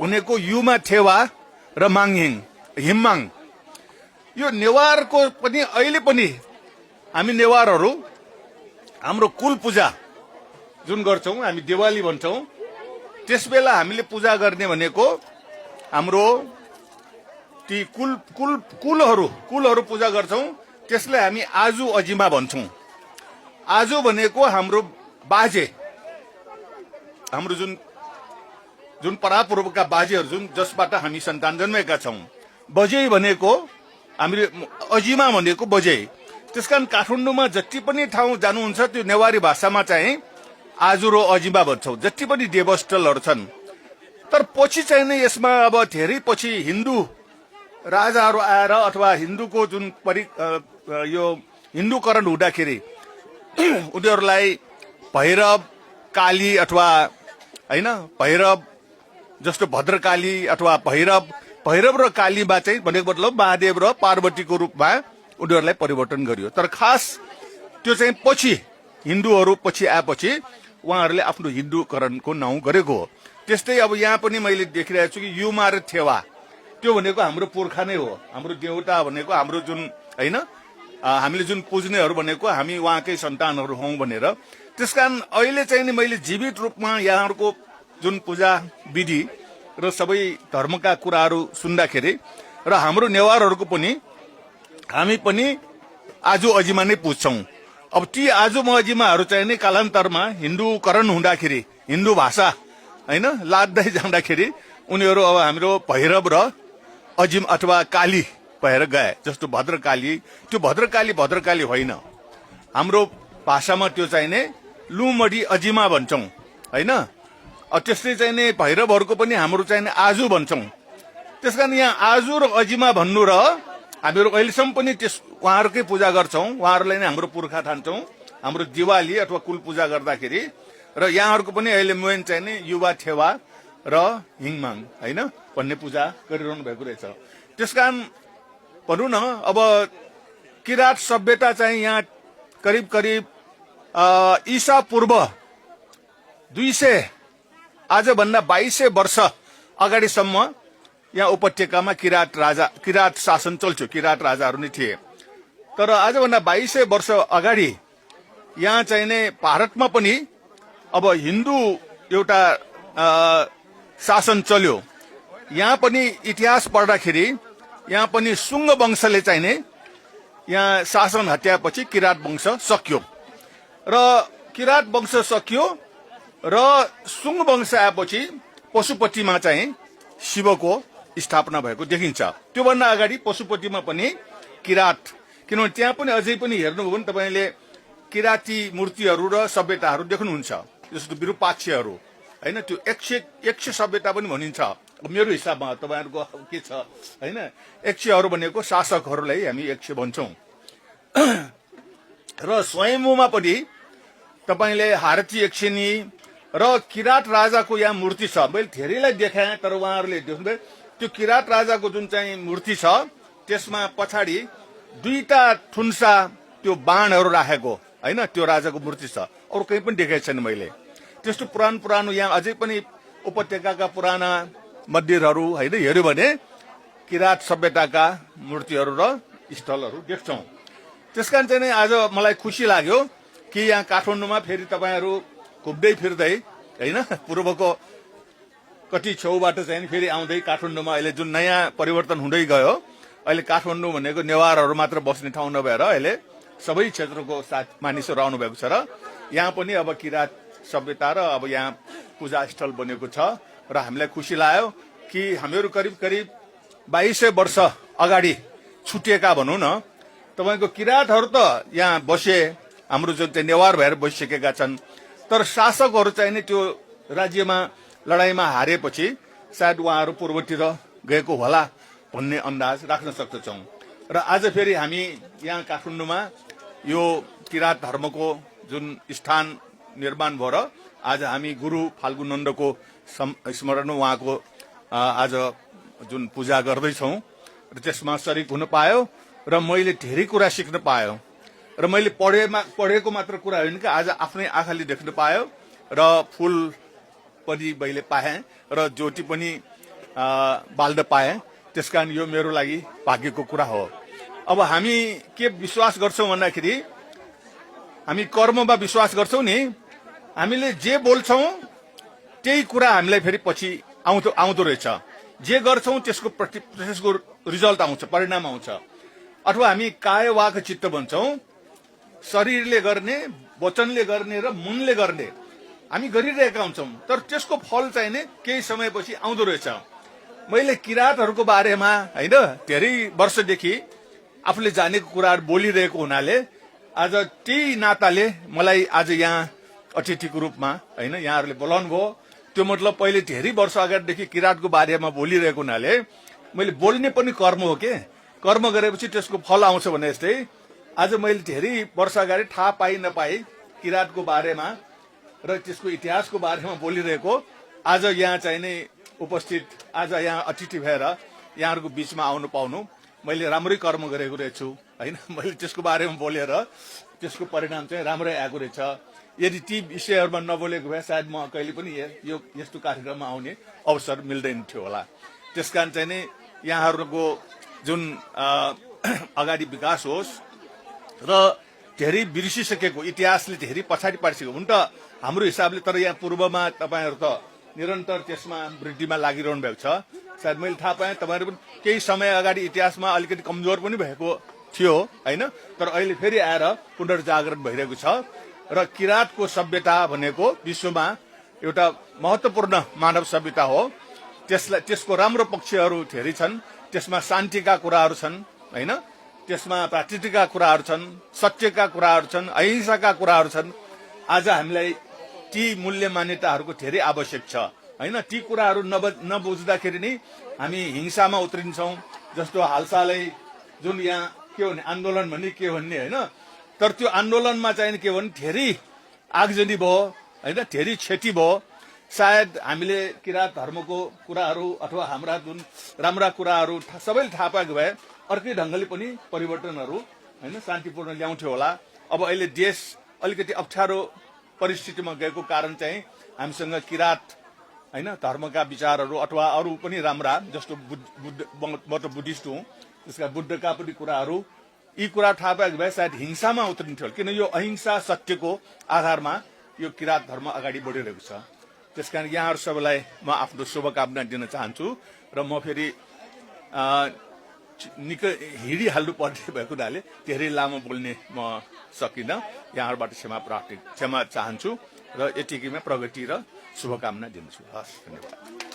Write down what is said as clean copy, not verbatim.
भनेको युमा थेवा र माङहिङ हिममाङ। यो नेवारको पनि अहिले पनि हामी नेवारहरू हाम्रो कुल पूजा जुन गर्छौं, हामी दिवाली भन्छौं, त्यसबेला हामीले पूजा गर्ने भनेको हाम्रो ती कुलहरू पूजा गर्छौं। त्यसलाई हामी आजु अजिमा भन्छौं। आजु भनेको हाम्रो बाजे, हाम्रो जुन परापूर्वका बाजेहरू जुन जसबाट हामी सन्तान जन्मेका छौं। बजे भनेको हामीले अजिमा भनेको बजे। त्यसकारण काठमाडौँमा जति पनि ठाउँ जानुहुन्छ त्यो नेवारी भाषामा चाहिँ आजु र अजिमा भन्छौं, जति पनि देवस्थलहरू छन्। तर पछि चाहिँ नै यसमा अब धेरै पछि हिन्दू राजाहरू आएर अथवा हिन्दूको जुन यो हिन्दूकरण हुँदाखेरि उनीहरूलाई भैरव काली अथवा हैन भैरव जस्तो भद्रकाली अथवा भैरव र कालीमा चाहिँ भनेको मतलब महादेव र पार्वतीको रूपमा उनीहरूलाई परिवर्तन गरियो। तर खास त्यो चाहिँ पछि हिन्दूहरू पछि आएपछि उहाँहरूले आफ्नो हिन्दूकरणको नाउँ गरेको हो। त्यस्तै अब यहाँ पनि मैले देखिरहेको छु कि युमा र थेवा, त्यो भनेको हाम्रो पुर्खा नै हो। हाम्रो देवता भनेको हाम्रो जुन हैन हामीले जुन पुज्नेहरू भनेको हामी उहाँकै सन्तानहरू हौं भनेर। त्यसकारण अहिले चाहिँ नि मैले जीवित रूपमा यहाँहरूको जुन पूजा विधि र सबै धर्मका कुराहरू सुन्दाखेरि र हाम्रो नेवारहरूको पनि हामी पनि आजु अजिमा नै पुज्छौं। अब ती आजु अजिमाहरू चाहिँ नि कालान्तरमा हिन्दूकरण हुँदाखेरि हिन्दू भाषा हैन लाद्दै जाँदाखेरि उनीहरू अब हाम्रो भैरव र अजिम अथवा काली भएर गए। जस्तो भद्रकाली, त्यो भद्रकाली होइन, हाम्रो भाषामा त्यो चाहिने लुमडी अजिमा भन्छौं हैन। त्यस्तै चाहिने भैरवहरूको पनि हाम्रो चाहिने आजु भन्छौं। त्यसकारण यहाँ आजु र अजिमा भन्नु र हामीहरू अहिलेसम्म पनि उहाँहरूकै पूजा गर्छौं, उहाँहरूलाई नै हाम्रो पुर्खा ठान्छौं। हाम्रो दिवाली अथवा कुल पूजा गर्दाखेरि र यहाँहरूको पनि अहिले मेन चाहिने युवा थेवा र हिङमाङ हैन भन्ने पूजा गरिरहनु भएको रहेछ। त्यसकारण भनौँ न अब किराँत सभ्यता चाहिँ यहाँ करिब ईसा पूर्व 200 आजभन्दा 2200 वर्ष अगाडिसम्म यहाँ उपत्यकामा किराँत शासन चल्थ्यो, किराँत राजाहरू नै थिए। तर आजभन्दा 2200 वर्ष अगाडि यहाँ चाहिने भारतमा पनि अब हिन्दू एउटा शासन चल्यो। यहाँ पनि इतिहास पढ्दाखेरि यहाँ पनि सुङ्ग वंशले चाहिने यहाँ शासन हत्यापछि किराँत वंश सकियो र किराँत वंश सकियो र सुङ्ग वंश आएपछि पशुपतिमा चाहिँ शिवको स्थापना भएको देखिन्छ। त्योभन्दा अगाडि पशुपतिमा पनि किराँत, किनभने त्यहाँ पनि अझै पनि हेर्नुभयो भने तपाईँले किराँती मूर्तिहरू र सभ्यताहरू देख्नुहुन्छ। जस्तो विरूपाक्षहरू हैन, त्यो यक्ष सभ्यता पनि भनिन्छ मेरो हिसाबमा। तपाईँहरूको के छ हैन, यक्षहरू भनेको शासकहरूलाई हामी यक्ष भन्छौं। र स्वयम्भूमा पनि तपाईँले हारती यक्षिणी र किराँत राजाको यहाँ मूर्ति छ। मैले धेरैलाई देखाएँ, तर उहाँहरूले देख्नुभयो त्यो किराँत राजाको जुन चाहिँ मूर्ति छ त्यसमा पछाडि 2टा थुन्सा त्यो बाणहरू राखेको हैन, त्यो राजाको मूर्ति छ। अरू कहीँ पनि देखाएको छैन मैले। त्यस्तो पुरानो यहाँ अझै पनि उपत्यकाका पुराना मन्दिरहरू हैन हेर्यो भने किराँत सभ्यताका मूर्तिहरू र स्थलहरू देख्छौं। त्यसकारण चाहिँ नै आज मलाई खुसी लाग्यो कि यहाँ काठमाडौँमा फेरि तपाईँहरू घुम्दै फिर्दै हैन पूर्वको कति छेउबाट चाहिँ फेरि आउँदै काठमाडौँमा अहिले जुन नयाँ परिवर्तन हुँदै गयो। अहिले काठमाडौँ भनेको नेवारहरू मात्र बस्ने ठाउँ नभएर अहिले सबै क्षेत्रको मानिसहरू आउनु भएको छ र यहाँ पनि अब किराँत सभ्यता र अब यहाँ पूजा स्थल बनेको छ र हामीलाई खुसी लाग्यो कि हामीहरू करिब 2200 वर्ष अगाडि छुटिएका भनौँ न। तपाईँको किराँतहरू त यहाँ बसे, हाम्रो जुन चाहिँ नेवार भएर बसिसकेका छन्। तर शासकहरू चाहिँ नि त्यो राज्यमा लडाईँमा हारेपछि सायद उहाँहरू पूर्वतिर गएको होला भन्ने अन्दाज राख्न सक्दछौँ। र आज फेरि हामी यहाँ काठमाडौँमा यो किराँत धर्मको जुन स्थान निर्माण भएर आज हामी गुरु फाल्गु नन्दको स्मरण उहाँको आज जुन पूजा गर्दैछौँ र त्यसमा शरीक हुन पायो र मैले धेरै कुरा सिक्न पायो। र मैले पढेको मात्र कुरा होइन कि आज आफ्नै आँखाले देख्न पायो र फूल पनि मैले पाएँ र ज्योति पनि बाल्न पाएँ। त्यसकारण यो मेरो लागि भाग्यको कुरा हो। अब हामी के विश्वास गर्छौँ भन्दाखेरि हामी कर्ममा विश्वास गर्छौँ नि। हामीले जे बोल्छौँ त्यही कुरा हामीलाई फेरि पछि आउँदो रहेछ। जे गर्छौँ त्यसको रिजल्ट आउँछ, परिणाम आउँछ। अथवा हामी काय वाक चित्त भन्छौँ, शरीरले गर्ने, वचनले गर्ने र मनले गर्ने हामी गरिरहेका हुन्छौँ, तर त्यसको फल चाहिँ नि केही समयपछि आउँदो रहेछ। मैले किराँतहरूको बारेमा होइन धेरै वर्षदेखि आफूले जानेको कुराहरू बोलिरहेको हुनाले आज त्यही नाताले मलाई आज यहाँ अतिथिको रूपमा होइन यहाँहरूले बोलाउनु भयो। त्यो मतलब पहिले धेरै वर्ष अगाडिदेखि किराँतको बारेमा बोलिरहेको हुनाले मैले बोल्ने पनि कर्म हो के। कर्म गरेपछि त्यसको फल आउँछ भने जस्तै आज मैले धेरै वर्ष अगाडि थाहा पाइ नपाई किराँतको बारेमा र त्यसको इतिहासको बारेमा बोलिरहेको आज यहाँ चाहिँ नै उपस्थित, आज यहाँ अतिथि भएर यहाँहरूको बीचमा आउनु पाउनु मैले राम्रै कर्म गरेको रहेछु होइन। मैले त्यसको बारेमा बोलेर त्यसको परिणाम चाहिँ राम्रै आएको रहेछ। यदि ती विषयहरूमा नबोलेको भए सायद म कहिले पनि यो यस्तो कार्यक्रममा आउने अवसर मिल्दैन थियो होला। त्यसकारण चाहिँ नै यहाँहरूको जुन अगाडि विकास होस् र धेरै बिर्सिसकेको इतिहासले धेरै पछाडि पारिसकेको हुन त हाम्रो हिसाबले, तर यहाँ पूर्वमा तपाईँहरू त निरन्तर त्यसमा वृद्धिमा लागिरहनु भएको छ। सायद मैले थाहा पाएँ तपाईँहरू पनि केही समय अगाडि इतिहासमा अलिकति कमजोर पनि भएको थियो होइन, तर अहिले फेरि आएर पुनर्जागरण भइरहेको छ। र किराँतको सभ्यता भनेको विश्वमा एउटा महत्त्वपूर्ण मानव सभ्यता हो। त्यसको राम्रो पक्षहरू धेरै छन्। त्यसमा शान्तिका कुराहरू छन् होइन, त्यसमा भ्रातृत्वका कुराहरू छन्, सत्यका कुराहरू छन्, अहिंसाका कुराहरू छन्। आज हामीलाई ती मूल्य मान्यताहरूको धेरै आवश्यक छ होइन। ती कुराहरू नबुझ्दाखेरि नै हामी हिंसामा उत्रिन्छौँ। जस्तो हालसालै जुन यहाँ के भने आन्दोलन भन्ने के भन्ने होइन, तर त्यो आन्दोलनमा चाहिँ के भने धेरै आगजनी भयो होइन, धेरै क्षति भयो। सायद हामीले किराँत धर्मको कुराहरू अथवा हाम्रा जुन राम्रा कुराहरू सबैले थाहा पाएको भए अर्कै ढङ्गले पनि परिवर्तनहरू होइन शान्तिपूर्ण ल्याउँथ्यो होला। अब अहिले देश अलिकति अप्ठ्यारो परिस्थितिमा गएको कारण चाहिँ हामीसँग किराँत होइन धर्मका विचारहरू अथवा अरू पनि राम्रा, जस्तो म त बुद्धिस्ट हुँ, त्यसका बुद्धका पनि कुराहरू, यी कुरा थाहा पाएको भए सायद हिंसामा उत्रिन्थ्यो। किन यो अहिंसा सत्यको आधारमा यो किराँत धर्म अगाडि बढिरहेको छ। त्यसकारण यहाँहरू सबैलाई म आफ्नो शुभकामना दिन चाहन्छु। र म फेरि निकै हिँडिहाल्नु पर्ने भएको हुनाले धेरै लामो बोल्ने म सकिनँ। यहाँहरूबाट क्षमा चाहन्छु र यतिकैमा प्रगति र शुभकामना दिन्छु। हस्, धन्यवाद।